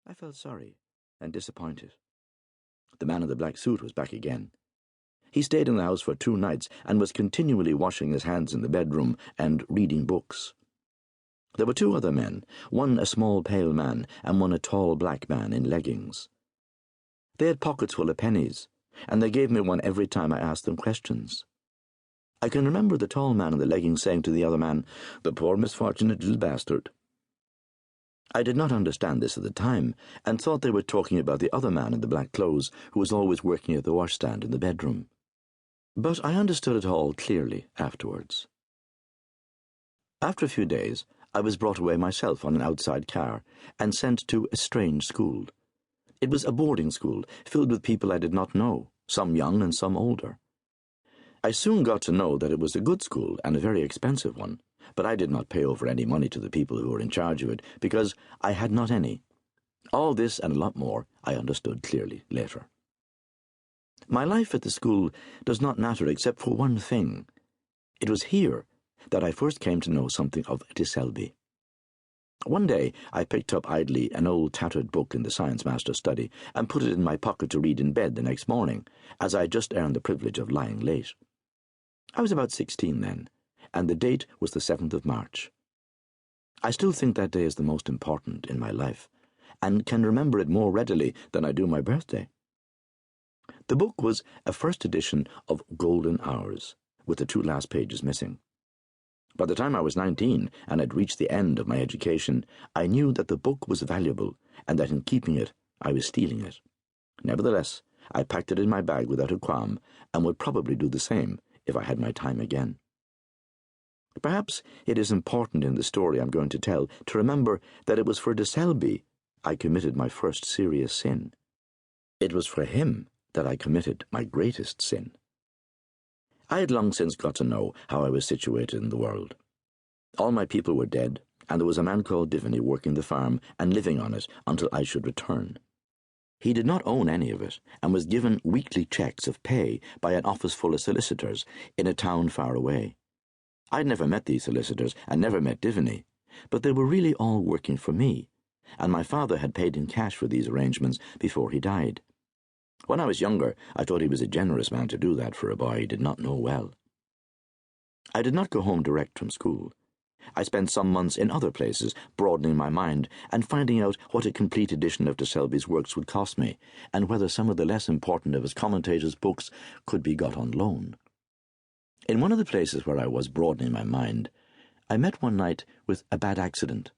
I felt sorry and disappointed. The man in the black suit was back again. He stayed in the house for 2 nights and was continually washing his hands in the bedroom and reading books. There were 2 other men, one a small pale man and one a tall black man in leggings. They had pockets full of pennies, and they gave me one every time I asked them questions. I can remember the tall man in the leggings saying to the other man, "The poor misfortunate little bastard." I did not understand this at the time, and thought they were talking about the other man in the black clothes who was always working at the washstand in the bedroom. But I understood it all clearly afterwards. After a few days, I was brought away myself on an outside car and sent to a strange school. It was a boarding school filled with people I did not know, some young and some older. I soon got to know that it was a good school and a very expensive one, but I did not pay over any money to the people who were in charge of it because I had not any. All this and a lot more I understood clearly later. My life at the school does not matter except for one thing. It was here that I first came to know something of Disselby. One day I picked up idly an old tattered book in the science master's study and put it in my pocket to read in bed the next morning, as I had just earned the privilege of lying late. I was about 16 then, and the date was the 7th of March. I still think that day is the most important in my life, and can remember it more readily than I do my birthday. The book was a first edition of Golden Hours, with the 2 last pages missing. By the time I was 19 and had reached the end of my education, I knew that the book was valuable and that in keeping it, I was stealing it. Nevertheless, I packed it in my bag without a qualm and would probably do the same if I had my time again. Perhaps it is important in the story I'm going to tell to remember that it was for Disselby I committed my first serious sin. It was for him that I committed my greatest sin. I had long since got to know how I was situated in the world. All my people were dead, and there was a man called Divany working the farm and living on it until I should return. He did not own any of it, and was given weekly cheques of pay by an office full of solicitors in a town far away. I had never met these solicitors and never met Divany, but they were really all working for me, and my father had paid in cash for these arrangements before he died. When I was younger, I thought he was a generous man to do that for a boy he did not know well. I did not go home direct from school. I spent some months in other places, broadening my mind and finding out what a complete edition of Disselby's works would cost me, and whether some of the less important of his commentators' books could be got on loan. In one of the places where I was broadening my mind, I met one night with a bad accident.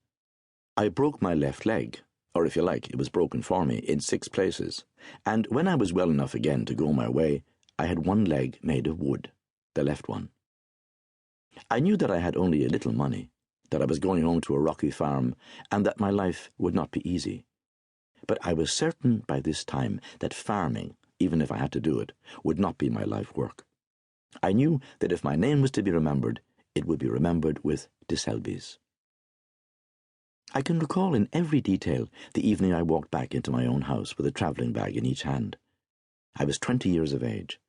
I broke my left leg, or if you like, it was broken for me, in 6 places, and when I was well enough again to go my way, I had one leg made of wood, the left one. I knew that I had only a little money, that I was going home to a rocky farm, and that my life would not be easy. But I was certain by this time that farming, even if I had to do it, would not be my life work. I knew that if my name was to be remembered, it would be remembered with Disselby's. I can recall in every detail the evening I walked back into my own house with a travelling bag in each hand. I was 20 years of age.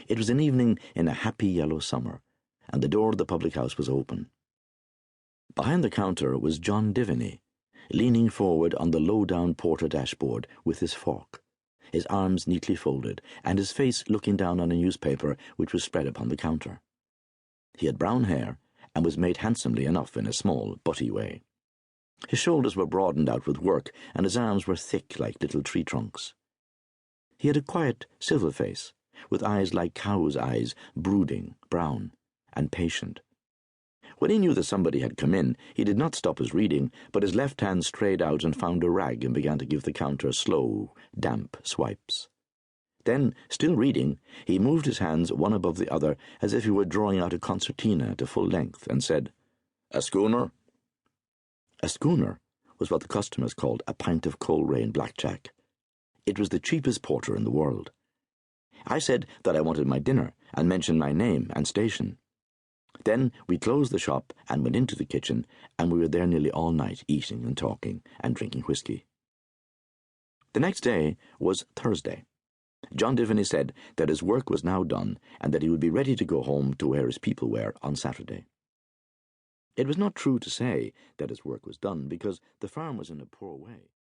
It was an evening in a happy yellow summer, and the door of the public house was open. Behind the counter was John Divany, leaning forward on the low-down porter dashboard with his fork, his arms neatly folded, and his face looking down on a newspaper which was spread upon the counter. He had brown hair, and was made handsomely enough in a small, butty way. His shoulders were broadened out with work, and his arms were thick like little tree trunks. He had a quiet, civil face, with eyes like cow's eyes, brooding, brown, and patient. When he knew that somebody had come in, he did not stop his reading, but his left hand strayed out and found a rag and began to give the counter slow, damp swipes. Then, still reading, he moved his hands one above the other as if he were drawing out a concertina to full length, and said, "A schooner?" A schooner was what the customers called a pint of Coleraine blackjack. It was the cheapest porter in the world. I said that I wanted my dinner, and mentioned my name and station. Then we closed the shop and went into the kitchen, and we were there nearly all night, eating and talking and drinking whisky. The next day was Thursday. John Divany said that his work was now done, and that he would be ready to go home to where his people were on Saturday. It was not true to say that his work was done, because the farm was in a poor way.